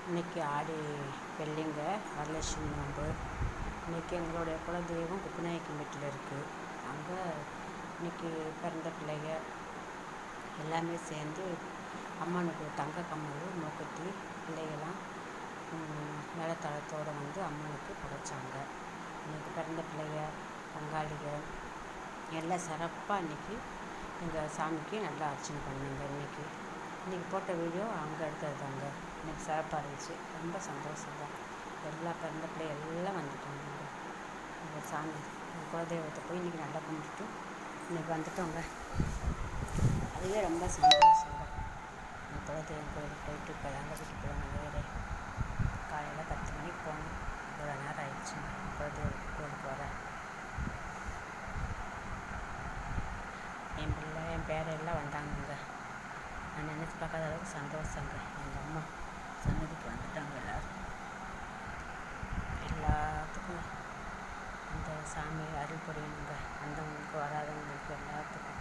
இன்றைக்கி ஆடி வெள்ளிங்க வரலட்சுமி நோன்பு. இன்றைக்கி எங்களுடைய குலதெய்வம் குப்புநாயக்கம்பட்டியில் இருக்குது. அங்கே இன்றைக்கி பிறந்த பிள்ளைங்க எல்லாமே சேர்ந்து அம்மனுக்கு தங்க கம்மல் மூக்குத்தி பிள்ளைகள்லாம் மேளதாளத்தோடு வந்து அம்மனுக்கு படைச்சாங்க. இன்றைக்கி பிறந்த பிள்ளைங்க பங்காளிகள் எல்லாம் சிறப்பாக இன்றைக்கி எங்கள் சாமிக்கு நல்லா அர்ச்சனை பண்ணுங்க. இன்றைக்கி போட்ட வீடியோ அங்கே எடுத்தது தாங்க. இன்றைக்கி சிறப்பாக இருந்துச்சு. ரொம்ப சந்தோஷம் தான். எல்லா பிறந்த பிள்ளை எல்லாம் வந்துட்டாங்க. எங்கள் சாமி குலதெய்வத்தை போய் இன்றைக்கி நல்லா கும்பிட்டுட்டு இன்றைக்கி வந்துட்டோங்க. அதுவே ரொம்ப சந்தோஷம் தான். குலதெய்வம் கோயிலுக்கு போயிட்டு இப்போ தாங்க வீட்டுக்கு போகணும். வேறு காலையில் 10 மணிக்கு போகணும். இவ்வளோ நேரம் ஆயிடுச்சுங்க. குலதெய்வம் கோயிலுக்கு வரேன். என் பிள்ளை என் பேரெல்லாம் வந்தாங்கங்க. நான் நினச்சி பார்க்காத அளவுக்கு சந்தோஷங்க. எங்கள் அம்மா சன்னதிக்கு வந்துட்டாங்க. எல்லாத்துக்கும் அந்த சாமி அருள் புரியணுங்க. வந்தவங்களுக்கு வராதவங்களுக்கு எல்லாத்துக்கும்